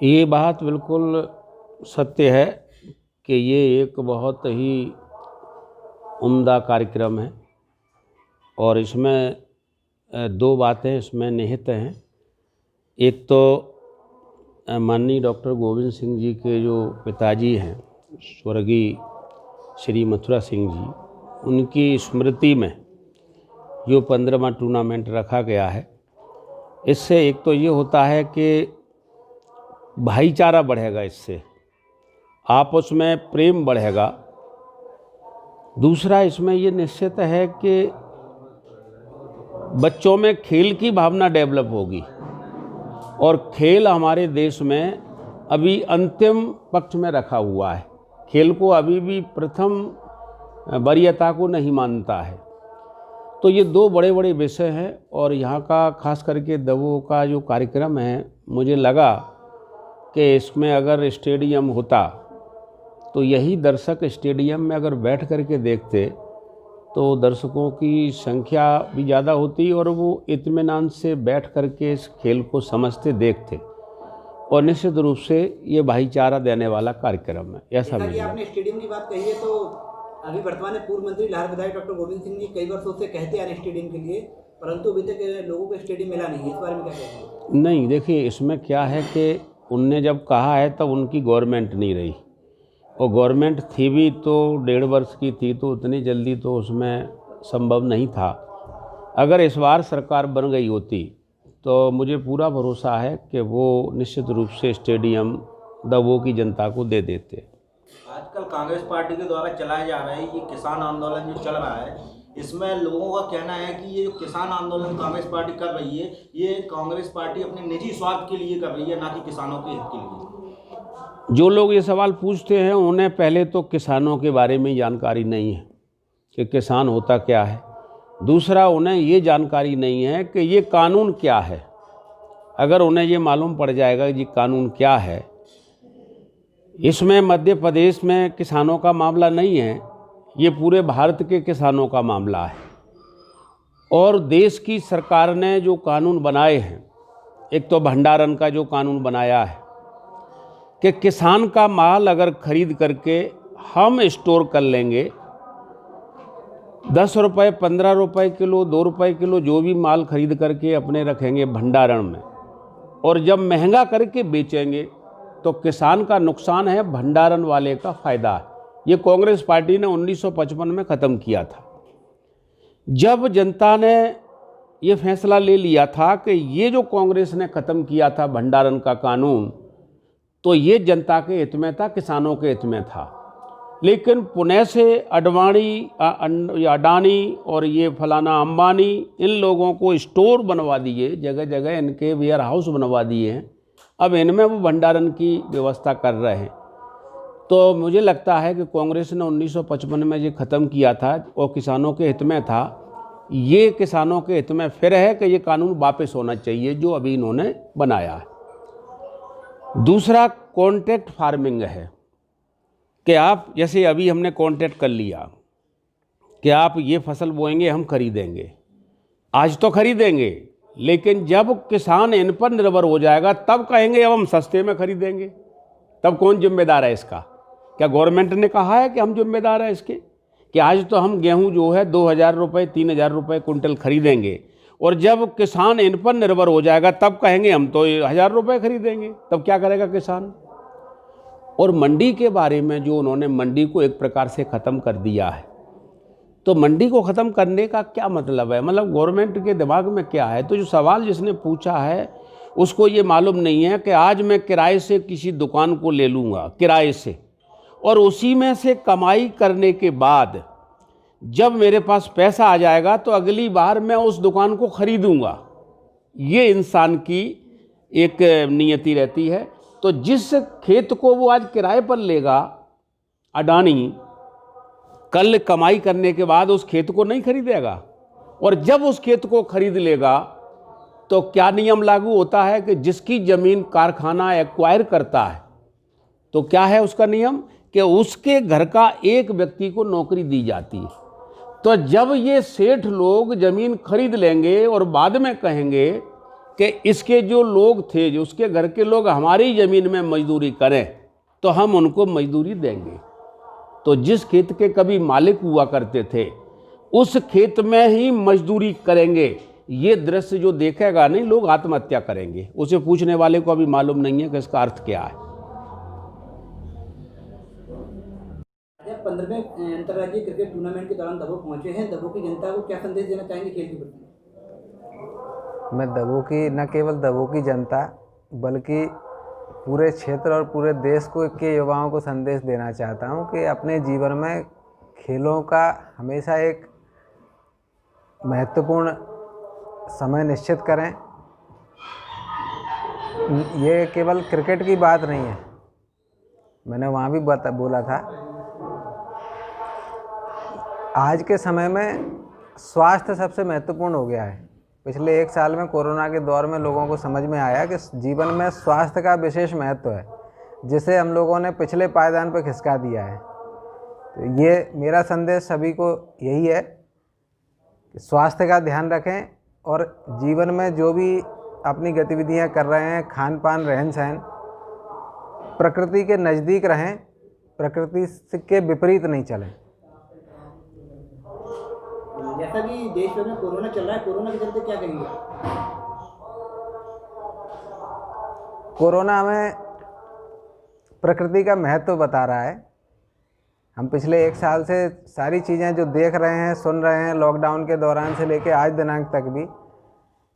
ये बात बिल्कुल सत्य है कि ये एक बहुत ही उम्दा कार्यक्रम है और इसमें दो बातें इसमें निहित हैं। एक तो माननीय डॉक्टर गोविंद सिंह जी के जो पिताजी हैं स्वर्गीय श्री मथुरा सिंह जी, उनकी स्मृति में जो 15वां टूर्नामेंट रखा गया है, इससे एक तो ये होता है कि भाईचारा बढ़ेगा, इससे आपस में प्रेम बढ़ेगा। दूसरा इसमें ये निश्चित है कि बच्चों में खेल की भावना डेवलप होगी और खेल हमारे देश में अभी अंतिम पक्ष में रखा हुआ है। खेल को अभी भी प्रथम वरीयता को नहीं मानता है। तो ये दो बड़े बड़े विषय हैं और यहाँ का खास करके दवों का जो कार्यक्रम है, मुझे लगा कि इसमें अगर स्टेडियम होता तो यही दर्शक स्टेडियम में अगर बैठ करके देखते तो दर्शकों की संख्या भी ज़्यादा होती और वो इत्मीनान से बैठ करके इस खेल को समझते देखते और निश्चित रूप से ये भाईचारा देने वाला कार्यक्रम है। ऐसा मुझे आपने स्टेडियम की बात कही है, तो अभी वर्तमान में पूर्व मंत्री लाहौर विधायक डॉक्टर गोविंद सिंह जी कई वर्षों से कहते आ रहे स्टेडियम के लिए, परंतु अभी तक लोगों को स्टेडियम मिला नहीं है। इस बारे में क्या कहेंगे? नहीं, देखिए इसमें क्या है कि उनने जब कहा है तब उनकी गवर्नमेंट नहीं रही और गवर्नमेंट थी भी तो 1.5 वर्ष की थी, तो उतनी जल्दी तो उसमें संभव नहीं था। अगर इस बार सरकार बन गई होती तो मुझे पूरा भरोसा है कि वो निश्चित रूप से स्टेडियम दवों की जनता को दे देते। आजकल कांग्रेस पार्टी के द्वारा चलाया जा रहा है ये किसान आंदोलन जो चल रहा है, इसमें लोगों का कहना है कि ये जो किसान आंदोलन कांग्रेस पार्टी कर रही है, ये कांग्रेस पार्टी अपने निजी स्वार्थ के लिए कर रही है, ना कि किसानों के हित के लिए। जो लोग ये सवाल पूछते हैं उन्हें पहले तो किसानों के बारे में जानकारी नहीं है कि किसान होता क्या है। दूसरा, उन्हें ये जानकारी नहीं है कि ये कानून क्या है। अगर उन्हें ये मालूम पड़ जाएगा कि ये कानून क्या है, इसमें मध्य प्रदेश में किसानों का मामला नहीं है, ये पूरे भारत के किसानों का मामला है। और देश की सरकार ने जो कानून बनाए हैं, एक तो भंडारण का जो कानून बनाया है कि किसान का माल अगर खरीद करके हम स्टोर कर लेंगे, 10 रुपये 15 रुपये किलो 2 रुपये किलो जो भी माल खरीद करके अपने रखेंगे भंडारण में, और जब महंगा करके बेचेंगे तो किसान का नुकसान है, भंडारण वाले का फ़ायदा है। ये कांग्रेस पार्टी ने 1955 में ख़त्म किया था। जब जनता ने ये फैसला ले लिया था कि ये जो कांग्रेस ने ख़त्म किया था भंडारण का कानून, तो ये जनता के हित में था, किसानों के हित में था। लेकिन पुणे से अडानी और ये फलाना अंबानी, इन लोगों को स्टोर बनवा दिए, जगह जगह इनके वेयर हाउस बनवा दिए हैं। अब इनमें वो भंडारण की व्यवस्था कर रहे हैं। तो मुझे लगता है कि कांग्रेस ने 1955 में ये ख़त्म किया था और किसानों के हित में था। ये किसानों के हित में फिर है कि ये कानून वापस होना चाहिए जो अभी इन्होंने बनाया है। दूसरा, कॉन्ट्रैक्ट फार्मिंग है कि आप जैसे अभी हमने कॉन्ट्रैक्ट कर लिया कि आप ये फसल बोएंगे, हम खरीदेंगे। आज तो खरीदेंगे, लेकिन जब किसान इन पर निर्भर हो जाएगा तब कहेंगे अब हम सस्ते में खरीदेंगे। तब कौन जिम्मेदार है इसका? क्या गवर्नमेंट ने कहा है कि हम जिम्मेदार हैं इसके कि आज तो हम गेहूं जो है 2000 रुपये 3000 रुपये कुंटल खरीदेंगे, और जब किसान इन पर निर्भर हो जाएगा तब कहेंगे हम तो 1000 रुपये खरीदेंगे। तब क्या करेगा किसान? और मंडी के बारे में जो उन्होंने मंडी को एक प्रकार से ख़त्म कर दिया है, तो मंडी को ख़त्म करने का क्या मतलब है? मतलब गवर्नमेंट के दिमाग में क्या है? तो जो सवाल जिसने पूछा है उसको ये मालूम नहीं है कि आज मैं किराए से किसी दुकान को ले लूँगा किराए से, और उसी में से कमाई करने के बाद जब मेरे पास पैसा आ जाएगा तो अगली बार मैं उस दुकान को खरीदूँगा। ये इंसान की एक नियति रहती है। तो जिस खेत को वो आज किराए पर लेगा अडानी, कल कमाई करने के बाद उस खेत को नहीं खरीदेगा, और जब उस खेत को खरीद लेगा तो क्या नियम लागू होता है कि जिसकी ज़मीन कारखाना एक्वायर करता है तो क्या है उसका नियम कि उसके घर का एक व्यक्ति को नौकरी दी जाती है। तो जब ये सेठ लोग ज़मीन खरीद लेंगे और बाद में कहेंगे कि इसके जो लोग थे, जो उसके घर के लोग हमारी ज़मीन में मजदूरी करें, तो हम उनको मजदूरी देंगे। तो जिस खेत के कभी मालिक हुआ करते थे, उस खेत में ही मजदूरी करेंगे। ये दृश्य जो देखेगा नहीं, लोग आत्महत्या करेंगे। उसे पूछने वाले को अभी मालूम नहीं है कि इसका अर्थ क्या है। 15वें अंतर्राज्यीय क्रिकेट टूर्नामेंट के दौरान दबोक पहुंचे हैं। दबोक की जनता को क्या संदेश देना चाहेंगे खेल के प्रति? मैं दबोक की, न केवल दबोक की जनता बल्कि पूरे क्षेत्र और पूरे देश को के युवाओं को संदेश देना चाहता हूं कि अपने जीवन में खेलों का हमेशा एक महत्वपूर्ण समय निश्चित करें। ये केवल क्रिकेट की बात नहीं है, मैंने वहाँ भी बोला था। आज के समय में स्वास्थ्य सबसे महत्वपूर्ण हो गया है। पिछले 1 साल में कोरोना के दौर में लोगों को समझ में आया कि जीवन में स्वास्थ्य का विशेष महत्व है, जिसे हम लोगों ने पिछले पायदान पर खिसका दिया है। तो ये मेरा संदेश सभी को यही है कि स्वास्थ्य का ध्यान रखें और जीवन में जो भी अपनी गतिविधियां कर रहे हैं, खान पान, रहन सहन, प्रकृति के नज़दीक रहें, प्रकृति के विपरीत नहीं चलें। जैसा कि देश भर में कोरोना चल रहा है, कोरोना के चलते क्या कहेंगे? कोरोना हमें प्रकृति का महत्व बता रहा है। हम पिछले 1 साल से सारी चीज़ें जो देख रहे हैं, सुन रहे हैं, लॉकडाउन के दौरान से लेकर आज दिनांक तक भी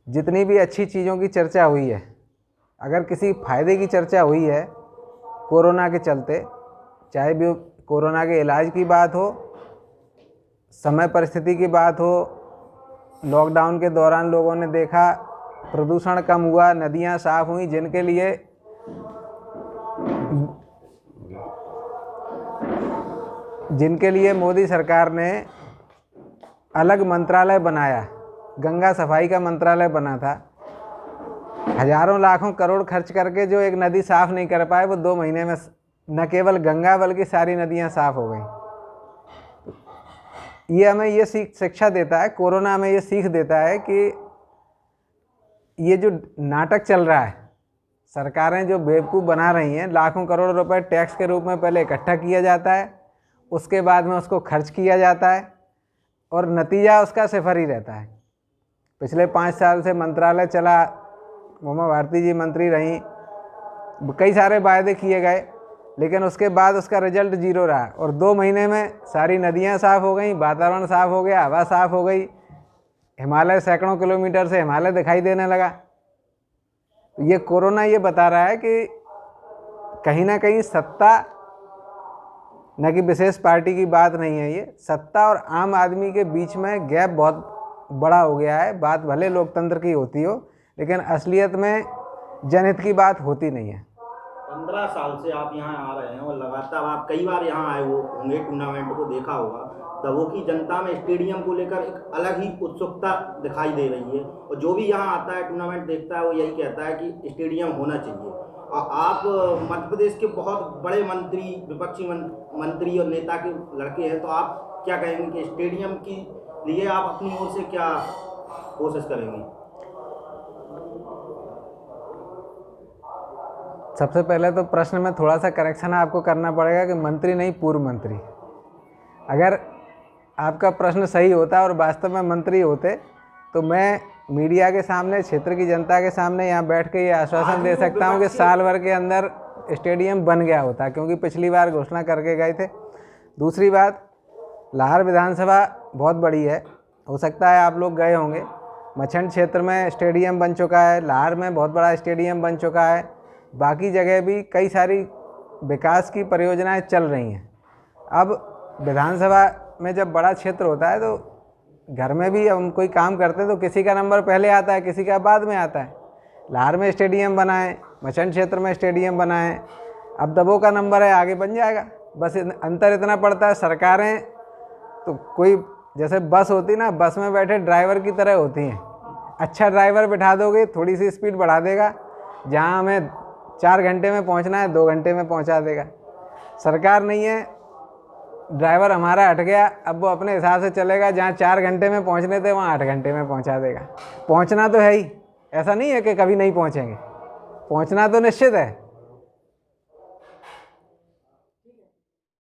जितनी भी अच्छी चीज़ों की चर्चा हुई है, अगर किसी फ़ायदे की चर्चा हुई है कोरोना के चलते, चाहे भी कोरोना के इलाज की बात हो, समय परिस्थिति की बात हो, लॉकडाउन के दौरान लोगों ने देखा प्रदूषण कम हुआ, नदियां साफ हुई, जिनके लिए मोदी सरकार ने अलग मंत्रालय बनाया, गंगा सफाई का मंत्रालय बना था। हजारों लाखों करोड़ खर्च करके जो एक नदी साफ़ नहीं कर पाए, वो 2 महीने में न केवल गंगा बल्कि सारी नदियां साफ़ हो गई। ये हमें ये शिक्षा देता है, कोरोना हमें ये सीख देता है कि ये जो नाटक चल रहा है, सरकारें जो बेवकूफ़ बना रही हैं, लाखों करोड़ रुपए टैक्स के रूप में पहले इकट्ठा किया जाता है, उसके बाद में उसको खर्च किया जाता है और नतीजा उसका सिफर ही रहता है। पिछले 5 साल से मंत्रालय चला, उमा भारती जी मंत्री रहीं, कई सारे वायदे किए गए, लेकिन उसके बाद उसका रिजल्ट 0 रहा और 2 महीने में सारी नदियां साफ़ हो गई, वातावरण साफ़ हो गया, हवा साफ़ हो गई, हिमालय सैकड़ों किलोमीटर से हिमालय दिखाई देने लगा। ये कोरोना ये बता रहा है कि कहीं ना कहीं सत्ता, न कि विशेष पार्टी की बात नहीं है, ये सत्ता और आम आदमी के बीच में गैप बहुत बड़ा हो गया है। बात भले लोकतंत्र की होती हो, लेकिन असलियत में जनहित की बात होती नहीं है। 15 साल से आप यहाँ आ रहे हैं और लगातार आप कई बार यहाँ आए होंगे, टूर्नामेंट को देखा होगा। दबोक की जनता में स्टेडियम को लेकर एक अलग ही उत्सुकता दिखाई दे रही है और जो भी यहाँ आता है, टूर्नामेंट देखता है, वो यही कहता है कि स्टेडियम होना चाहिए। और आप मध्य प्रदेश के बहुत बड़े मंत्री, विपक्षी मंत्री और नेता के लड़के हैं, तो आप क्या कहेंगे कि स्टेडियम के लिए आप अपनी ओर से क्या कोशिश करेंगे? सबसे पहले तो प्रश्न में थोड़ा सा करेक्शन आपको करना पड़ेगा कि मंत्री नहीं, पूर्व मंत्री। अगर आपका प्रश्न सही होता और वास्तव में मंत्री होते तो मैं मीडिया के सामने, क्षेत्र की जनता के सामने यहाँ बैठ के ये आश्वासन दे सकता हूँ कि साल भर के अंदर स्टेडियम बन गया होता, क्योंकि पिछली बार घोषणा करके गए थे। दूसरी बात, लाहौर विधानसभा बहुत बड़ी है, हो सकता है आप लोग गए होंगे। मछंड क्षेत्र में स्टेडियम बन चुका है, लाहौर में बहुत बड़ा स्टेडियम बन चुका है, बाकी जगह भी कई सारी विकास की परियोजनाएं चल रही हैं। अब विधानसभा में जब बड़ा क्षेत्र होता है तो घर में भी हम कोई काम करते हैं तो किसी का नंबर पहले आता है, किसी का बाद में आता है। लाहौर में स्टेडियम बनाएं, मछंड क्षेत्र में स्टेडियम बनाएं, अब दबोक का नंबर है, आगे बन जाएगा। बस अंतर इतना पड़ता है, सरकारें तो कोई जैसे बस होती ना, बस में बैठे ड्राइवर की तरह होती हैं। अच्छा ड्राइवर बिठा दोगे, थोड़ी सी स्पीड बढ़ा देगा, जहाँ हमें 4 घंटे में पहुँचना है 2 घंटे में पहुँचा देगा। सरकार नहीं है, ड्राइवर हमारा हट गया, अब वो अपने हिसाब से चलेगा, जहाँ 4 घंटे में पहुँचने थे वहाँ 8 घंटे में पहुँचा देगा। पहुँचना तो है ही, ऐसा नहीं है कि कभी नहीं पहुँचेंगे, पहुँचना तो निश्चित है।